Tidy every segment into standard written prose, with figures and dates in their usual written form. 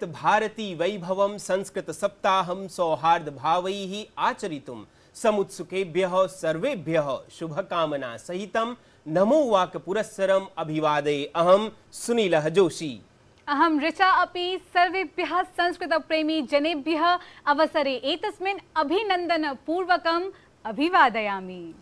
भारत भारती वैभवं संस्कृत सप्ताहं सौहार्द भावैः आचरितुं समुत्सुकेभ्यः सर्वेभ्यः शुभकामना सहितं नमो वाक पुरस्सरम् अभिवादये। अहं सुनीलः जोशी। अहं ऋचा अपि सर्वेभ्यः संस्कृत प्रेमी जनेभ्यः अवसरे एतस्मिन् अभिनन्दनपूर्वकम् अभिवादयामि।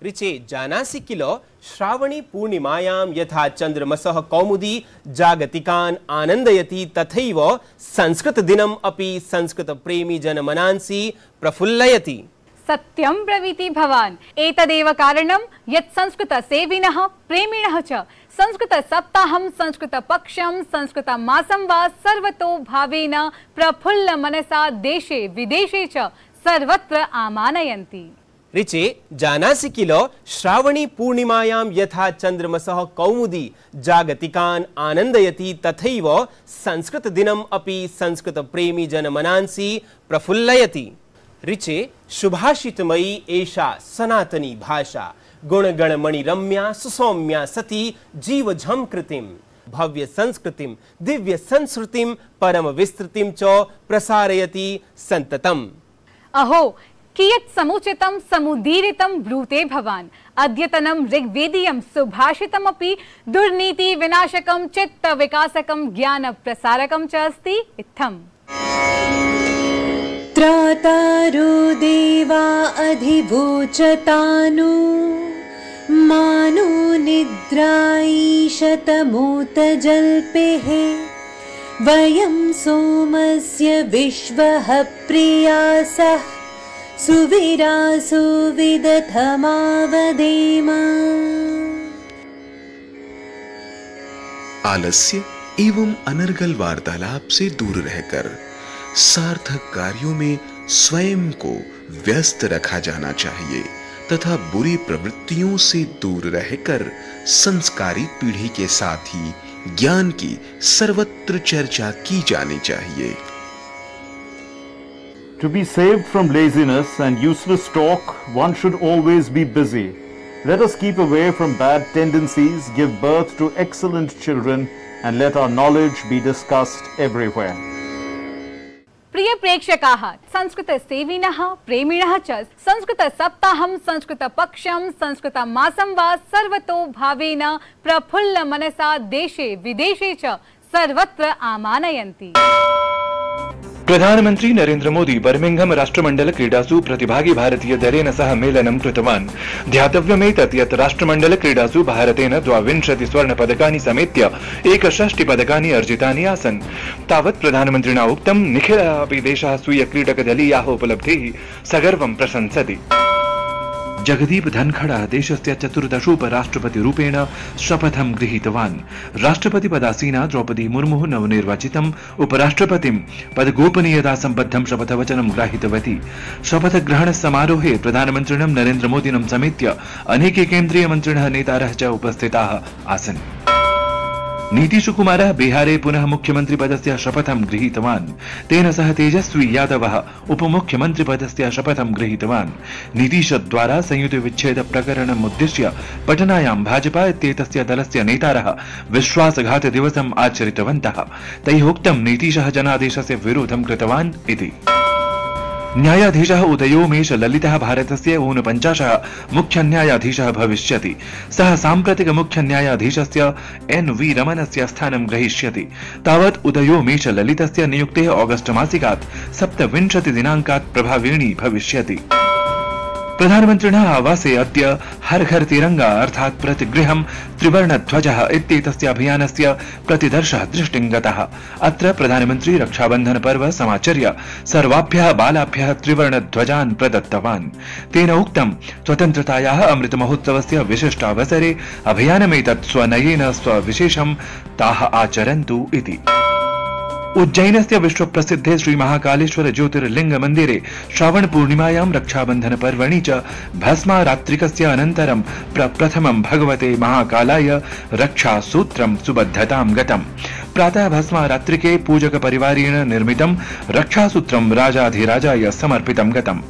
ऋचे जानासि किल श्रावणी पूर्णिमायां यथा चंद्रमसः कौमुदी जागतिकान् आनन्दयति तथैव संस्कृत दिनम् अपि संस्कृत प्रेमी जनमनांसि प्रफुल्लयति। सत्यं ब्रवीति भवान्। एतदेव कारणं यत् संस्कृत सेविनः प्रेमिणः च संस्कृत सप्ताहं संस्कृत पक्षं संस्कृत मासं वा सर्वतो भावेन प्रफुल्ल मनसा देशे विदेशे च सर्वत्र आमानयन्ति। ऋचे जानासि किल श्रावणी पूर्णिमायां यथा चंद्रमसः कौमुदी जागतिकान् आनन्दयति तथैव संस्कृत दिनम् अपि संस्कृत प्रेमी जनमनांसि प्रफुल्लयति। ऋचे सुभाषितमयी एषा सनातनी भाषा गुणगणमणि रम्या सुसौम्या सती जीवझं कृतिं भव्य संस्कृतिं दिव्य संस्कृतिं परम विस्तृतिं च प्रसारयति सन्ततम्। अहो कियत् समुचितं समुदीरितं ब्रूते भवान्। अद्यतनं ऋग्वेदीयं सुभाषितमपि दुर्नीति विनाशकं चित्त विकासकं ज्ञान प्रसारकं च अस्ति इत्थम्। त्रातारो देवा अधिवोचतानु मानो निद्राईशतमोत जल्पेः वयं सोमस्य विश्वः प्रियासः सुविरासो विदथमावदेम। आलस्य एवं अनर्गल वार्तालाप से दूर रहकर सार्थक कार्यों में स्वयं को व्यस्त रखा जाना चाहिए तथा बुरी प्रवृत्तियों से दूर रहकर संस्कारी पीढ़ी के साथ ही ज्ञान की सर्वत्र चर्चा की जानी चाहिए। To be saved from laziness and useless talk, one should always be busy. Let us keep away from bad tendencies, give birth to excellent children, and let our knowledge be discussed everywhere. प्रिय प्रेक्षकाः, संस्कृत सेविनः प्रेमिणः च संस्कृत सप्ताहं संस्कृत पक्षं संस्कृत मासं वा सर्वतो भावेन प्रफुल्ल मनसा देशे विदेशे च सर्वत्र आमानयन्ति। प्रधानमंत्री नरेंद्र मोदी बर्मिंघम राष्ट्रमंडल क्रीडासु प्रतिभागी भारतीय दलेन सह मेलनं कृतवान्। ध्यातव्यमेतत् यत् राष्ट्रमंडल क्रीडासु भारतेन 22 स्वर्णपदकानि समेत्य 61 पदकानि अर्जितानि आसन्। तावत् प्रधानमन्त्रिणा उक्तं निखिलः अपि देशः स्वीय क्रीडकदलीयाः उपलब्धिः सगर्वं प्रशंसति। जगदीप धनखड़ देशस्य 14 उपराष्ट्रपतिरूपेण शपथं गृहीतवान्। राष्ट्रपति पदासीना द्रौपदी मुर्मुः नवनिर्वाचितम् उपराष्ट्रपतिं पदगोपनीयता सम्बद्धं शपथवचनं ग्राहितवती। शपथग्रहण समारोहे प्रधानमन्त्रिणं नरेन्द्र मोदिनं समेत्य अनेके केन्द्रीय मन्त्रिणः नेतारः च उपस्थिताः आसन्। नीतीश कुमारः बिहारे पुनः मुख्यमंत्री पदस्य शपथं गृहीतवान्। तेन सह तेजस्वी यादवः उपमुख्यमंत्री पदस्य शपथं गृहीतवान्। नीतीश द्वारा संयुति विच्छेद प्रकरणम् उद्दिश्य पटनायां भाजपा इत्येतस्य दलस्य नेतारः विश्वासघात दिवसम् आचरितवन्तः। तैः उक्तं नीतीशः जनादेशस्य विरोधं कृतवान् इति। न्यायाधीशः उदयोमेश ललितः भारतस्य 49 मुख्य न्यायाधीशः भविष्यति। सः साम्प्रतिक मुख्य न्यायाधीशस्य NV रमणस्य स्थानं ग्रहीष्यति। तावत् उदयोमेश ललितस्य नियुक्तेः ऑगस्ट मासिकात् 27 दिनाङ्कात् प्रभाविनी भविष्यति। प्रधानमन्त्रिणः आवासे अद्य हर घर तिरंगा अर्थात् प्रतिगृहं त्रिवर्णध्वजः इत्येतस्य अभियानस्य प्रतिदर्शः दृष्टिं गतः। अत्र प्रधानमन्त्री रक्षाबन्धन पर्व समाचर्य सर्वाभ्यः बालाभ्यः त्रिवर्णध्वजान् प्रदत्तवान्। तेन उक्तं स्वतन्त्रतायाः अमृत महोत्सवस्य विशिष्टावसरे अभियानमेतत् स्वनयेन स्वविशेषं ताः आचरन्तु इति। उज्जैनस्य विश्वप्रसिद्धे श्री महाकालेश्वर ज्योतिर्लिंग मंदिरे श्रावण पूर्णिमायां रक्षाबंधन पर्वणि च भस्मारात्रिकस्य अनन्तरं प्रप्रथमं भगवते महाकालाय रक्षासूत्रं सुबद्धतां गतम्। प्रातः भस्मारात्रिके पूजक परिवारेण निर्मितं रक्षासूत्रं राजाधिराजाय समर्पितं गतम्।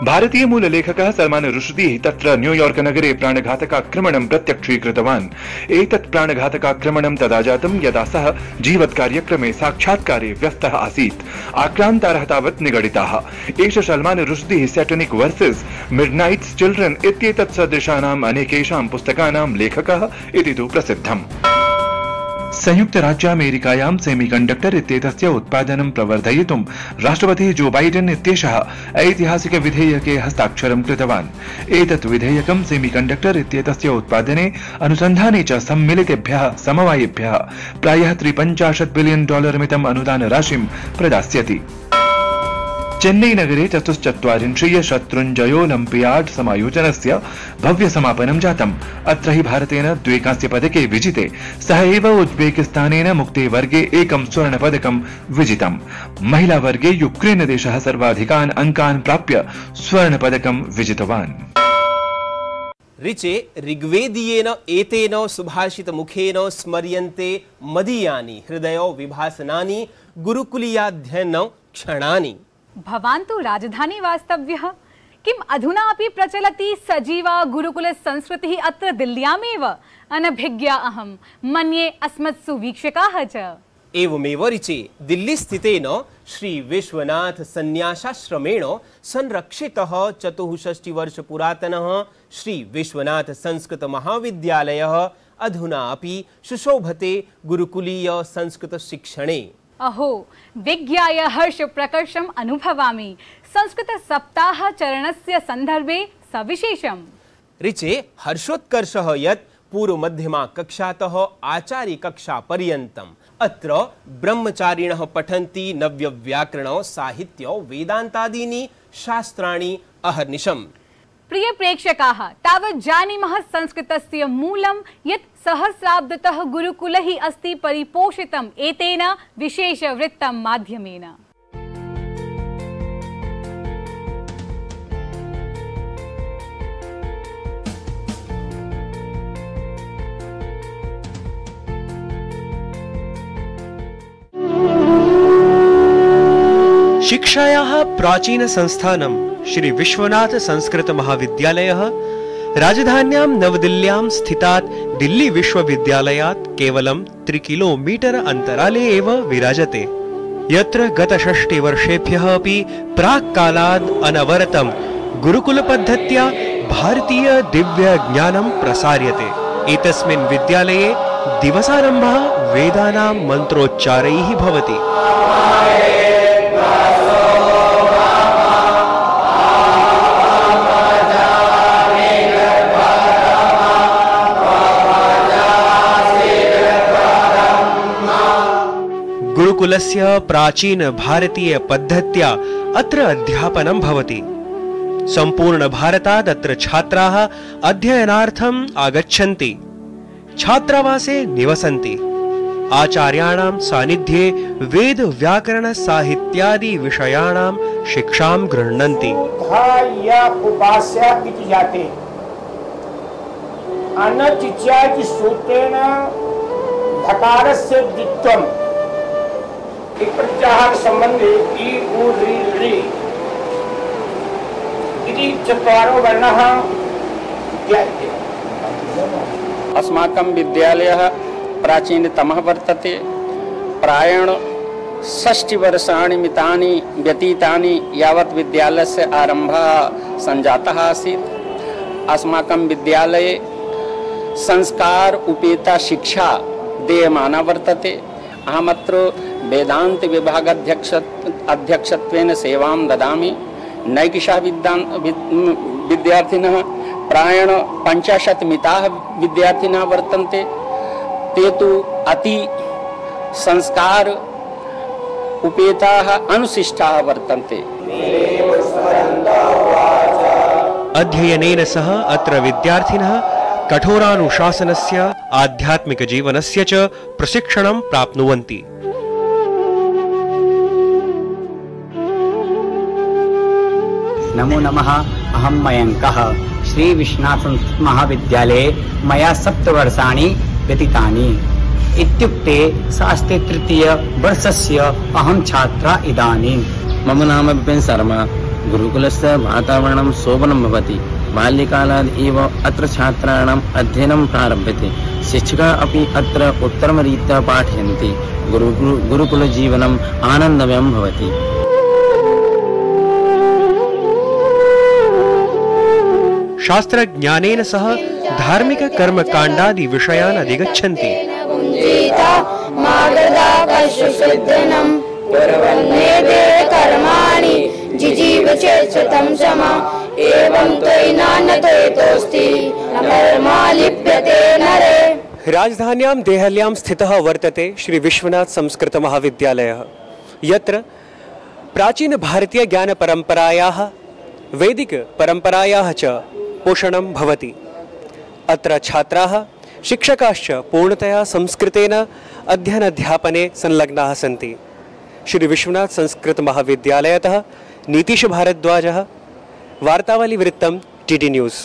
भारतीय मूललेखकः सलमान रुश्दी तत्र न्यूयॉर्क नगरे प्राणघातकाक्रमणं प्रत्यक्षीकृतवान्। एतत् प्राणघातकाक्रमणं तदा जातं यदा सः जीवत्कार्यक्रमे साक्षात्कारे व्यस्तः आसीत्। आक्रान्तारः तावत् निगडिताः। एष Salman Rushdie Satanic verses Midnights children इत्येतत् सदृशानाम् अनेकेषां पुस्तकानां लेखकः इति तु प्रसिद्धम्। संयुक्त राज्य अमेरिकायां सेमीकंडक्टर इत्येतस्य उत्पादनं प्रवर्धयितुं राष्ट्रपतिः जो बाइडेन इत्येषः ऐतिहासिक विधेयके हस्ताक्षरं कृतवान्। एतत् विधेयकं सेमीकंडक्टर इत्येतस्य उत्पादने अनुसन्धाने च सम्मिलितेभ्यः समवायेभ्यः प्रायः $53 बिलियन मितम् अनुदानराशिं प्रदास्यति। चेन्नई नगरे 44 शत्रुञ्जयोलिम्पियाड् समायोजनस्य भव्य समापनं जातम्। अत्र हि भारतेन 2 कांस्यपदके विजिते। सह एव उज्बेकिस्तानेन मुक्ते वर्गे 1 स्वर्णपदकं विजितम्। महिला वर्गे यूक्रेन देशः सर्वाधिकान् अंकान् प्राप्य स्वर्णपदकं विजितवान्। ऋचे ऋग्वेदीयेन एतेन सुभाषितमुखेन स्मर्यन्ते मदीयानि हृदयो विभासनानि गुरुकुलीयाध्ययन क्षणानि। भवान् तु राजधानी वास्तव्यः। किम् अधुना अपि प्रचलति सजीवा गुरुकुल संस्कृतिः अत्र दिल्ल्यामेव? अनभिज्ञा अहं मन्ये अस्मत्सु वीक्षकाः च। एवमेव ऋचे दिल्ली स्थितेन श्री विश्वनाथ संन्यासाश्रमेण संरक्षितः 64 वर्ष पुरातनः श्री विश्वनाथ संस्कृत महाविद्यालयः अधुना अपि सुशोभते गुरुकुलीय संस्कृत शिक्षणे। अहो, विज्ञाय हर्ष प्रकर्षम् अनुभवामि। संस्कृत सप्ताह चरणस्य संदर्भे सविशेषम्। ऋचे हर्षोत्कर्षः यत् पूर्व मध्यमा कक्षातः आचार्य कक्षा पर्यन्तम् अत्र ब्रह्मचारिणः पठन्ति नव्य व्याकरण साहित्य वेदान्तादीनि शास्त्राणि अहर्निशम्। प्रिय प्रेक्षकाः, तावत् जानीमः संस्कृतस्य मूलं यत् सहस्राब्दतः गुरुकुलः अस्ति परिपोषितम् एतेन विशेष वृत्तं माध्यमेन। शिक्षायाः प्राचीन संस्थानं श्री विश्वनाथ संस्कृत महाविद्यालयः राजधान्यां नवदिल्ल्यां स्थितात् दिल्ली विश्वविद्यालयात् केवलं 3 किलोमीटर अन्तराले एव विराजते, यत्र गत 60 वर्षेभ्यः अपि प्राक्कालाद् अनवरतं गुरुकुलपद्धत्या भारतीय दिव्य ज्ञानं प्रसार्यते। एतस्मिन् विद्यालये दिवसारम्भः वेदानां मन्त्रोच्चारैः भवति। गुरुकुलस्य प्राचीन भारतीय पद्धत्या अत्र अध्यापनं भवति। संपूर्ण भारतात् अत्र छात्राः अध्ययनार्थम् आगच्छन्ति, छात्रावासे निवसन्ति, आचार्याणां सानिध्ये वेद व्याकरण साहित्यादि विषयाणां शिक्षां गृह्णन्ति। या उपास्य इति जाते अनचित्यादि सूत्रेण धकारस्य द्वित्वम् प्रत्याहार संबंधे इ उ ऋ ऋ इति 4 वर्णाः ज्ञायते। अस्माकं विद्यालयः प्राचीनतमः वर्तते। प्रायेण 60 वर्षाणि मितानि व्यतीतानि यावत् विद्यालयस्य आरम्भः सञ्जातः आसीत्। अस्माकं विद्यालये संस्कार उपेता शिक्षा देयमाना वर्तते। अहमत्र वेदांत विभाग अध्यक्षत्वेन सेवां ददामि। नैकिषः विद्यार्थिनः प्रायेण 50 मिताः विद्यार्थिनः वर्तन्ते। ते तु अति संस्कार उपेताः अनुशिष्टाः वर्तन्ते। अध्ययनेन सह अत्र विद्यार्थिनः कठोरानुशासनस्य आध्यात्मिक जीवनस्य च प्रशिक्षणं प्राप्नुवन्ति। नमो नमः। अहं मयङ्कः। श्री विश्वनाथ संस्कृत महाविद्यालये मया 7 वर्षाणि व्यतीतानि। इत्युक्ते शास्त्रे 3. वर्षस्य अहं छात्रा इदानीं। मम नाम विपिन शर्मा। गुरुकुलस्य वातावरणं शोभनं भवति। बाल्यकालात् एव अत्र छात्राणाम् अध्ययनं प्रारभ्यते। शिक्षकाः अपि अत्र उत्तमरीत्या पाठयन्ति। गुरुकुलजीवनम् आनन्दमयं भवति। शास्त्रज्ञानेन सह धार्मिक कर्मकाण्डादि विषयान् अधिगच्छन्ति। राजधान्यां देहल्यां स्थितः वर्तते श्री विश्वनाथ संस्कृत महाविद्यालयः, यत्र प्राचीन भारतीय ज्ञान परंपरायाः वैदिक परंपरायाः च पोषणं भवति। अत्र छात्राः शिक्षकाश्च पूर्णतया संस्कृतेन अध्ययनाध्यापने संलग्नाः सन्ति। श्री विश्वनाथ संस्कृत महाविद्यालयतः नीतीश भारद्वाजः, वार्तावली वृत्तं टीटी न्यूज़।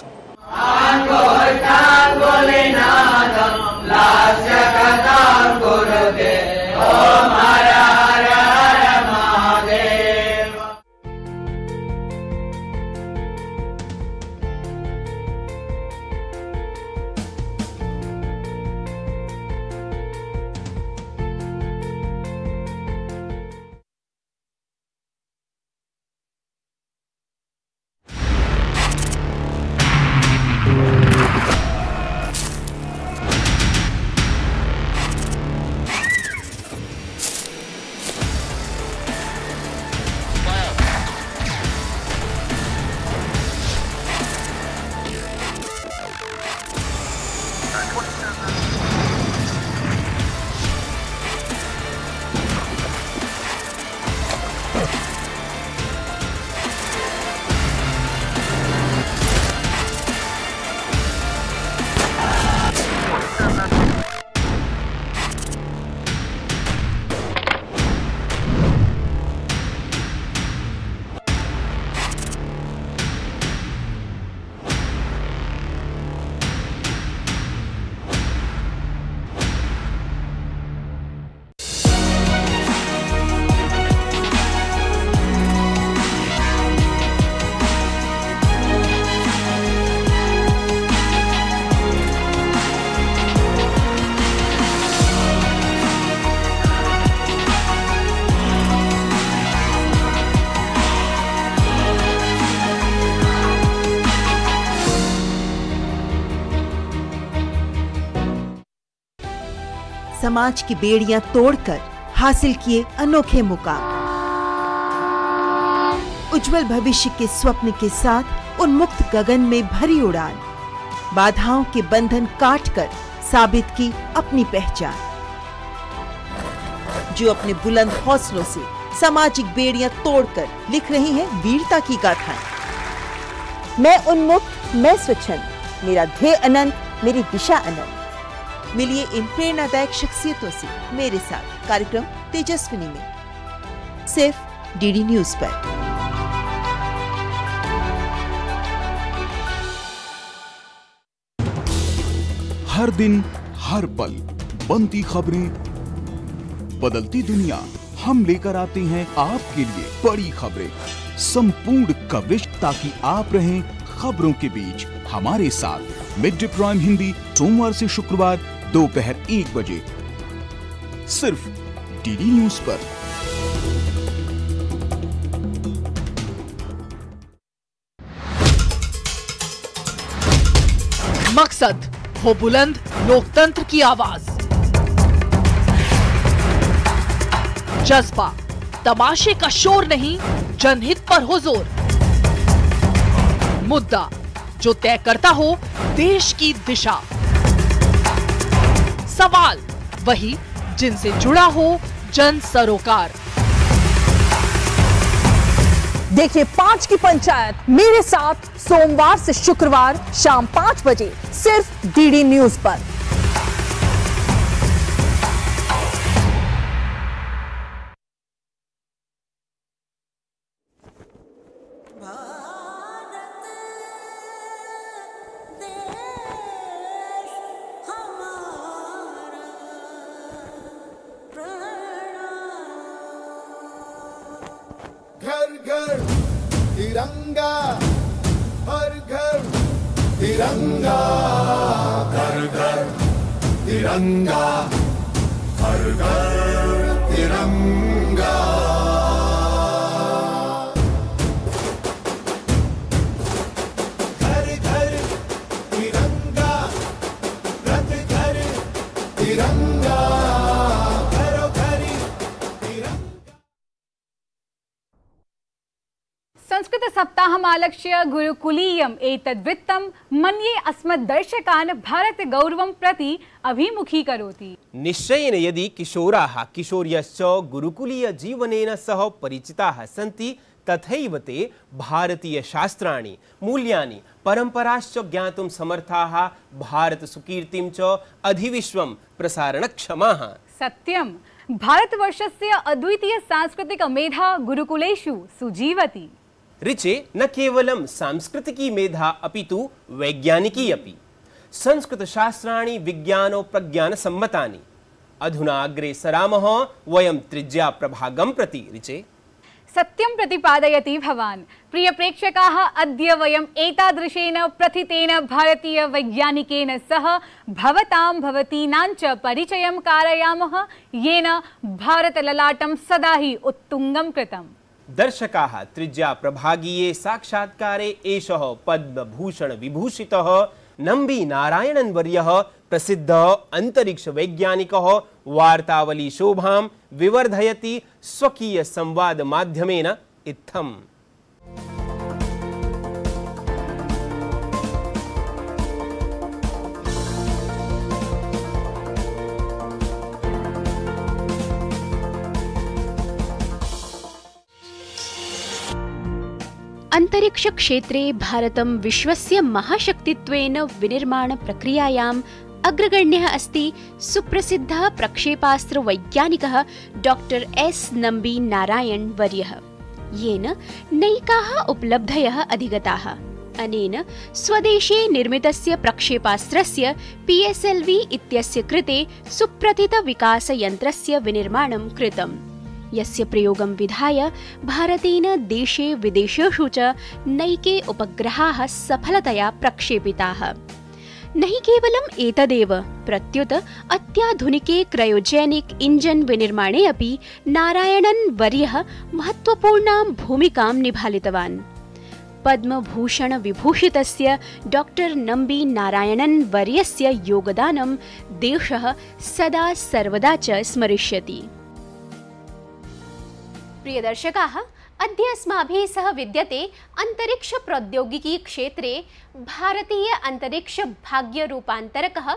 समाज की बेड़ियां तोड़कर हासिल किए अनोखे मुकाम। उज्जवल भविष्य के स्वप्न के साथ उन्मुक्त गगन में भरी उड़ान। बाधाओं के बंधन काटकर साबित की अपनी पहचान। जो अपने बुलंद हौसलों से सामाजिक बेड़ियां तोड़कर लिख रही हैं वीरता की गाथाएं। मैं उन्मुक्त, मैं स्वच्छंद, मेरा ध्येय अनंत, मेरी दिशा अनंत। मिलिए इन प्रेरणादायक शख्सियतों से मेरे साथ कार्यक्रम तेजस्विनी में, सिर्फ डीडी न्यूज पर। हर दिन हर पल बनती खबरें, बदलती दुनिया, हम लेकर आते हैं आपके लिए बड़ी खबरें, संपूर्ण कवरेज ताकि आप रहें खबरों के बीच हमारे साथ। मिड डे प्राइम हिंदी सोमवार से शुक्रवार दोपहर 1 बजे सिर्फ डीडी न्यूज पर। मकसद हो बुलंद लोकतंत्र की आवाज, जज्बा तमाशे का शोर नहीं, जनहित पर हो जोर। मुद्दा जो तय करता हो देश की दिशा, सवाल वही जिनसे जुड़ा हो जन सरोकार। देखिए 5 की पंचायत मेरे साथ सोमवार से शुक्रवार शाम 5 बजे सिर्फ डीडी न्यूज पर। घर घर तिरंगा हर घर तिरंगा, घर घर तिरंगा, हर घर तिरंगा। घर घर तिरंगा, रथ घर तिरंगा, घरों घर तिरंगा। संस्कृत सप्ताहमालक्ष्य गुरुकुलीयम् एतद्वृत्तं मन्ये अस्मद्दर्शकान् भारत गौरवं प्रति अभिमुखीकरोति। निश्चयेन यदि किशोराः किशोर्यश्च गुरुकुलीय जीवनेन सह परिचिताः सन्ति तथैव ते भारतीय शास्त्राणि मूल्यानि परम्पराश्च ज्ञातुं समर्थाः भारत सुकीर्तिं च अधिविश्वं प्रसारणक्षमाः। सत्यं भारतवर्षस्य अद्वितीय सांस्कृतिक मेधा गुरुकुलेषु सुजीवति। ऋचे न केवलं सांस्कृतिकी मेधा अपितु वैज्ञानिकी अपि। संस्कृत शास्त्राणि विज्ञानो प्रज्ञान सम्मतानि। अधुना अग्रे सरामः वयं त्रिज्या प्रभागं प्रति। ऋचे सत्यं प्रतिपादयति भवान्। प्रिय प्रेक्षकाः, अद्य वयम् एतादृशेन प्रथितेन भारतीय वैज्ञानिकेन सह भवतां भवतीनां च परिचयं कारयामः, येन भारतललाटं सदा हि उत्तुङ्गं कृतम्। दर्शकाः, त्रिज्या प्रभागीये साक्षात्कारे एषः पद्मभूषण विभूषितः नम्बी नारायणन् वर्यः प्रसिद्धः अंतरिक्ष वैज्ञानिकः वार्तावली शोभां विवर्धयति स्वकीय संवाद माध्यमेन इत्थम्। अंतरिक्ष क्षेत्रे भारतं विश्वस्य महाशक्तित्वेन विनिर्माण प्रक्रियायाम् अग्रगण्यः अस्ति सुप्रसिद्धः प्रक्षेपास्त्र वैज्ञानिकः डॉक्टर एस नम्बी नारायण वर्यः, येन नैकाः उपलब्धयः अधिगताः। अनेन स्वदेशे निर्मितस्य प्रक्षेपास्त्रस्य PSLV इत्यस्य कृते सुप्रथितविकासयन्त्रस्य विनिर्माणं कृतम्, यस्य प्रयोगं विधाय भारतेन देशे विदेशेषु च नैके उपग्रहाः सफलतया प्रक्षेपिताः। न हि केवलम् एतदेव, प्रत्युत अत्याधुनिके क्रायोजेनिक इंजन विनिर्माणे अपि नारायणन् वर्यः महत्वपूर्णां भूमिकां निभालितवान्। पद्मभूषण विभूषितस्य डॉक्टर नम्बी नारायणन् वर्यस्य योगदानं देशः सदा सर्वदा च स्मरिष्यति। प्रिय दर्शकाः, अद्य अस्माभिः सह विद्यते अंतरिक्ष प्रौद्योगिकी क्षेत्रे भारतीय अंतरिक्ष भाग्य रूपान्तरकः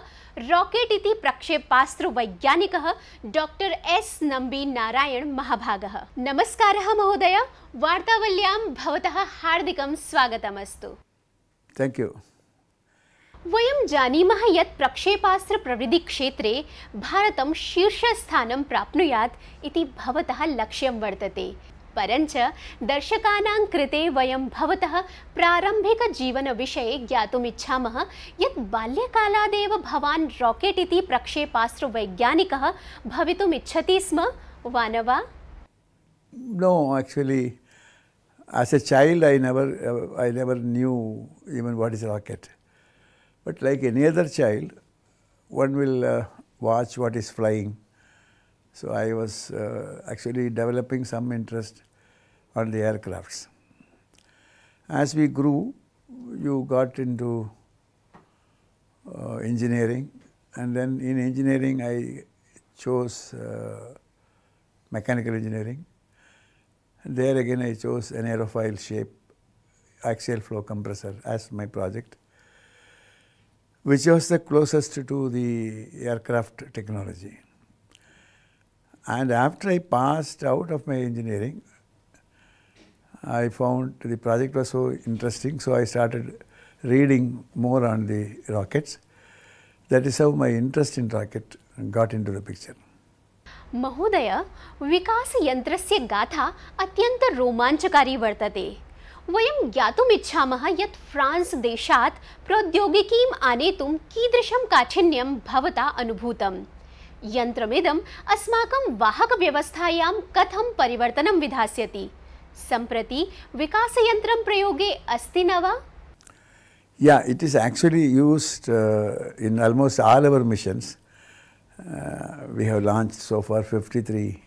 रॉकेट इति प्रक्षेपास्त्र वैज्ञानिकः डॉक्टर एस नम्बी नारायण महाभागः। नमस्कारः महोदय, वार्तावल्यां भवतः हार्दिकं स्वागतमस्तु। Thank you. वयं जानीमः यत् प्रक्षेपास्त्र प्रविधि क्षेत्रे भारतं शीर्षस्थानं प्राप्नुयात् इति भवतः लक्ष्यं वर्तते। परञ्च दर्शकानां कृते वयं भवतः प्रारम्भिकजीवनविषये ज्ञातुम् इच्छामः यत् बाल्यकालादेव भवान् रॉकेट इति प्रक्षेपास्त्र वैज्ञानिकः भवितुम् इच्छति स्म, वा न वा? No, actually, as a child I never knew even what is rocket. But like any other child, one will watch what is flying. So I was actually developing some interest on the aircrafts. As we grew, you got into engineering, and then in engineering I chose mechanical engineering. And there again I chose an aerofoil shape axial flow compressor as my project, which was the closest to the aircraft technology. And after I passed out of my engineering, I found the project was so interesting, so I started reading more on the rockets. That is how my interest in rocket got into the picture. महोदय, विकासयन्त्रस्य गाथा अत्यन्त रोमाञ्चकारी वर्तते। वयं ज्ञातुम् इच्छामः यत् France देशात् प्रौद्योगिकीम् आनेतुं कीदृशं काठिन्यं भवता अनुभूतम्। यन्त्रमिदम् अस्माकं वाहकव्यवस्थायां कथं परिवर्तनं विधास्यति, सम्प्रति विकासयन्त्रं प्रयोगे अस्ति न वा? Yeah, it is actually used in almost all our missions. We have launched so far 53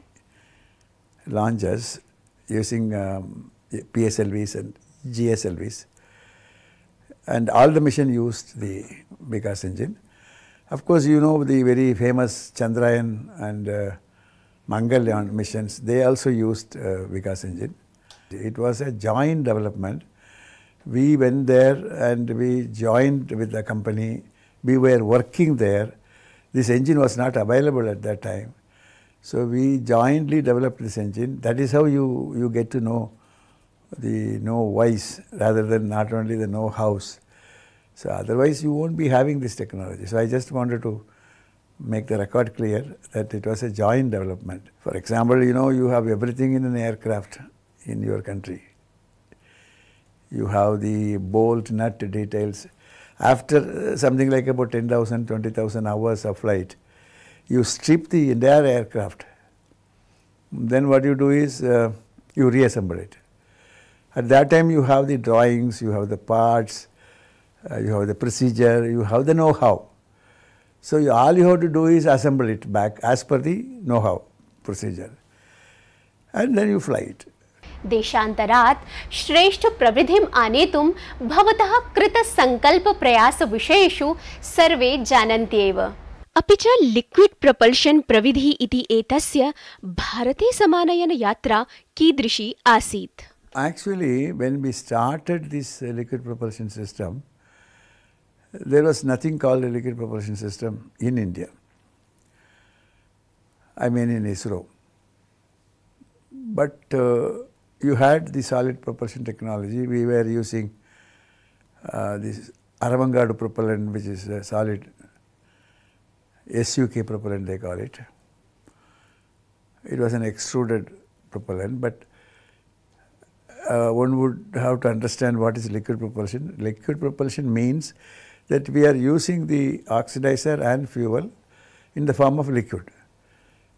launches using PSLVs and GSLVs. And all the mission used the Vikas engine. Of course, you know the very famous Chandrayaan and Mangalyaan missions, they also used Vikas engine. It was a joint development. We went there and we joined with the company. We were working there. This engine was not available at that time. So we jointly developed this engine. That is how you get to know the know-whys rather than not only the know-hows. So otherwise you won't be having this technology. So I just wanted to make the record clear that it was a joint development. For example, you know, you have everything in an aircraft in your country. You have the bolt, nut details. After something like about 10,000, 20,000 hours of flight, you strip the entire aircraft. Then what you do is you reassemble it. At that time you have the drawings, you have the parts, you have the procedure, you have the know-how. So all you have to do is assemble it back as per the know-how procedure. And then you fly it. देशान्तरात् श्रेष्ठ प्रवृद्धिम् आनेतुं भवतः कृतसङ्कल्प प्रयास विषयेषु सर्वे जानन्ति एव। अपि च liquid propulsion प्रविधि इति एतस्य भारते समानयन यात्रा कीदृशी आसीत्? Actually, when we started this liquid propulsion system, there was nothing called a liquid propulsion system in India. I mean in ISRO. But you had the solid propulsion technology. We were using this Aravangadu propellant, which is a solid SUK propellant they call it. It was an extruded propellant, but one would have to understand what is liquid propulsion. Liquid propulsion means that we are using the oxidizer and fuel in the form of liquid.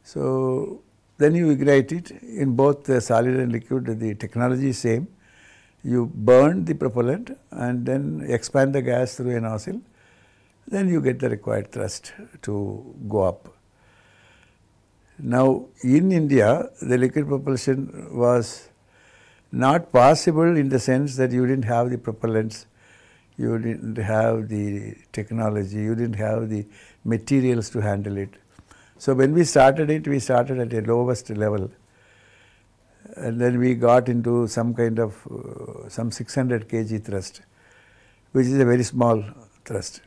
So then you ignite it. In both the solid and liquid, the technology is same. You burn the propellant and then expand the gas through a nozzle. Then you get the required thrust to go up. Now in India, the liquid propulsion was not possible in the sense that you didn't have the propellants, you didn't have the technology, you didn't have the materials to handle it. So when we started it, we started at a lowest level, and then we got into some kind of some 600 kg thrust, which is a very small thrust.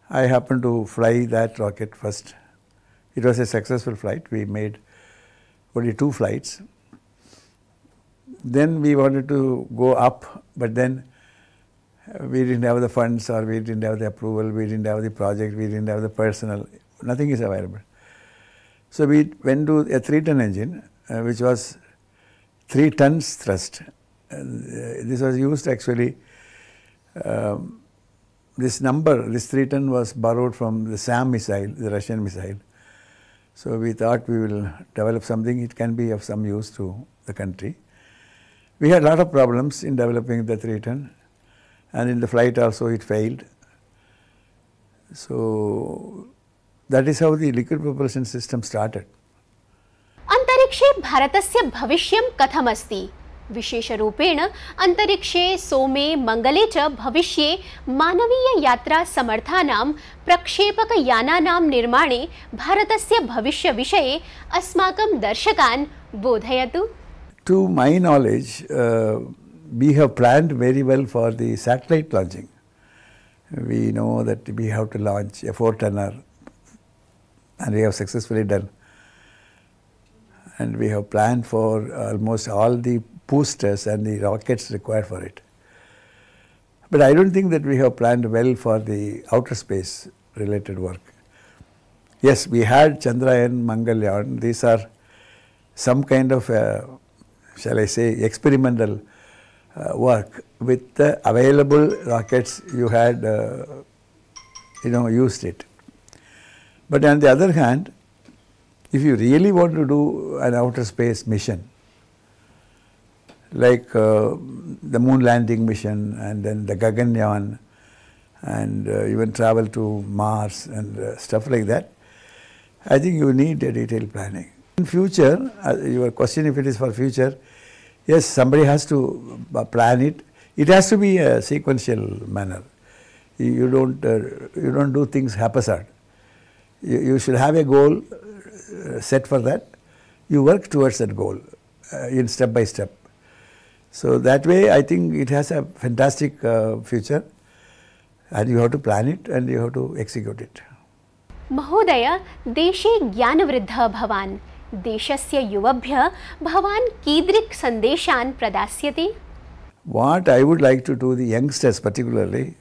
I happened to fly that rocket first. It was a successful flight. We made only 2 flights. Then we wanted to go up, but then we didn't have the funds, or we didn't have the approval, we didn't have the project, we didn't have the personnel. Nothing is available. So we went to a 3-ton engine, which was 3 tons thrust. This was used actually, this 3 ton was borrowed from the SAM missile, the Russian missile. So we thought we will develop something, it can be of some use to the country. We had a lot of problems in developing the 3-ton, and in the flight also it failed. So that is how the liquid propulsion system started. अंतरिक्षे भारतस्य भविष्यं कथमस्ति? विशेषरूपेण अंतरिक्षे सोमे मंगले च भविष्ये मानवीय यात्रा समर्थानां प्रक्षेपकयानानां निर्माणे भारतस्य भविष्य विषये अस्माकं दर्शकान् बोधयतु। To my knowledge, we have planned very well for the satellite launching. We know that we have to launch a 4-tonner, and we have successfully done. And we have planned for almost all the boosters and the rockets required for it. But I don't think that we have planned well for the outer space related work. Yes, we had Chandrayaan, Mangalyaan. These are some kind of, shall I say, experimental work with the available rockets. You had, used it. But on the other hand, if you really want to do an outer space mission, like the moon landing mission and then the Gaganyaan and even travel to Mars and stuff like that, I think you need a detailed planning. In future, your question if it is for future, yes, somebody has to plan it. It has to be a sequential manner. You don't do things haphazard. You should have a goal set for that. You work towards that goal in step by step. So that way, I think it has a fantastic future, and you have to plan it and you have to execute it. महोदय, देशे ज्ञानवृद्धः भवान्, देशस्य युवभ्यः भवान् कीदृक् सन्देशान् प्रदास्यति? What I would like to do the youngsters particularly,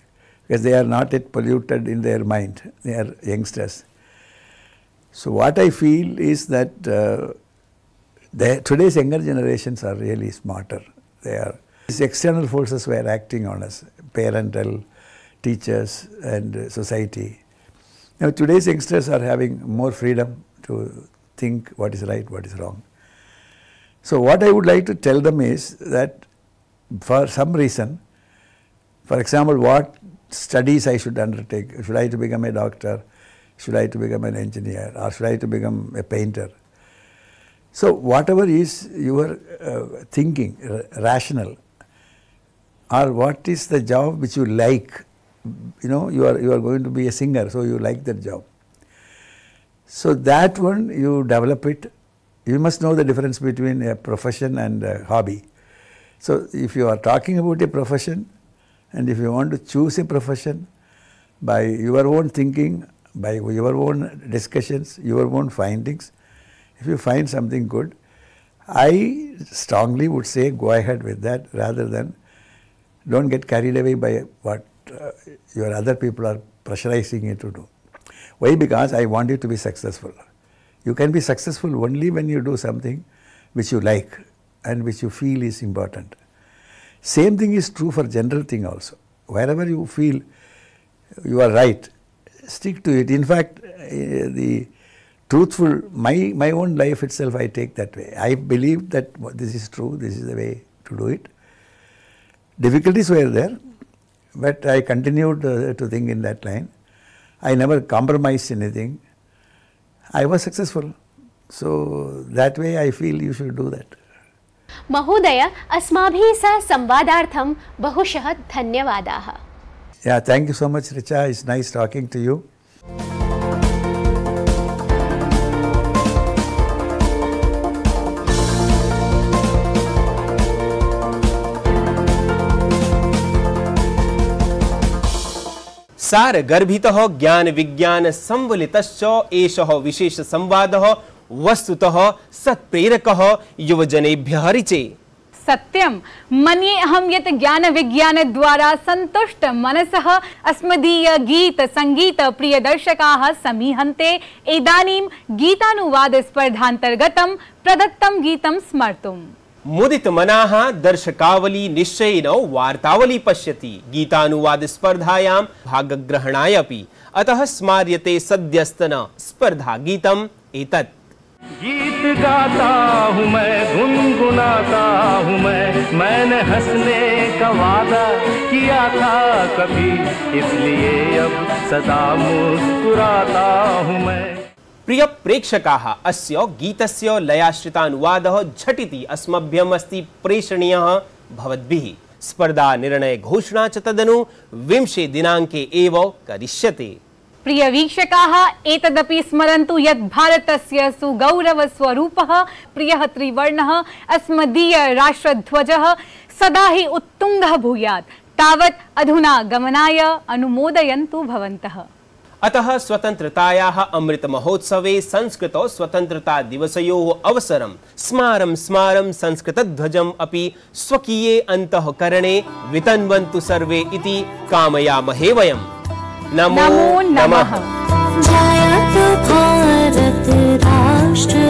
because they are not yet polluted in their mind, they are youngsters. So what I feel is that today's younger generations are really smarter. These external forces were acting on us, parental, teachers and society. Now today's youngsters are having more freedom to think what is right, what is wrong. So what I would like to tell them is that for some reason, for example, what studies I should undertake, should I to become a doctor, should I to become an engineer, or should I to become a painter? So whatever is your thinking, rational, or what is the job which you like, you are going to be a singer, so you like that job. So that one you develop it. You must know the difference between a profession and a hobby. So if you are talking about a profession, and if you want to choose a profession by your own thinking, by your own discussions, your own findings, if you find something good, I strongly would say go ahead with that rather than don't get carried away by what your other people are pressurizing you to do. Why? Because I want you to be successful. You can be successful only when you do something which you like and which you feel is important. Same thing is true for general thing also. Wherever you feel you are right, stick to it. In fact, the truthful, my own life itself, I take that way. I believe that this is true, this is the way to do it. Difficulties were there, but I continued to think in that line. I never compromised anything. I was successful. So that way I feel you should do that. महोदय, अस्माभिः सह संवादार्थं बहुशः धन्यवादाः. Yeah, thank you so much, Richa. It's nice talking to you. सारगर्भितः ज्ञान विज्ञान संवलितश्च एषः विशेष संवादः वस्तुतः सत्प्रेरकः युवजनेभ्यः रिचे. सत्यं मन्ये अहं यत् ज्ञान विज्ञान द्वारा सन्तुष्ट मनसः अस्मदीय गीत संगीत प्रिय दर्शकाः समीहन्ते इदानीं गीतानुवाद स्पर्धान्तर्गतं प्रदत्तं गीतं स्मर्तुम्. मुदित मनाः दर्शकावली निश्चयेन वार्तावली पश्यति गीतानुवाद स्पर्धायां भागग्रहणाय अपि. अतः स्मार्यते सद्यस्तन स्पर्धा गीतम् एतत्. गीत गाता हूँ मैं, गुनगुनाता हूँ मैंने हंसने का वादा किया था कभी, इसलिए अब सदा मुस्कुराता हूँ मैं. प्रिय प्रेक्षकाः, अस्य गीतस्य लयाश्रितानुवादः झटिति अस्मभ्यम् अस्ति प्रेषणीयः भवद्भिः. स्पर्धा निर्णय घोषणा च तदनु 20 दिनाङ्के एव करिष्यते. प्रिय वीक्षकाः, एतदपि स्मरन्तु यत् भारतस्य सुगौरव स्वरूपः प्रियः त्रिवर्णः अस्मदीय राष्ट्रध्वजः सदा हि उत्तुङ्गः भूयात्. तावत् अधुना गमनाय अनुमोदयन्तु भवन्तः. अतः स्वतन्त्रतायाः अमृत महोत्सवे संस्कृत स्वतन्त्रता दिवसयोः अवसरं स्मारं स्मारं संस्कृतध्वजम् अपि स्वकीये अन्तःकरणे वितन्वन्तु सर्वे इति कामयामहे वयम्. नमो नमः. जयतु भारत राष्ट्र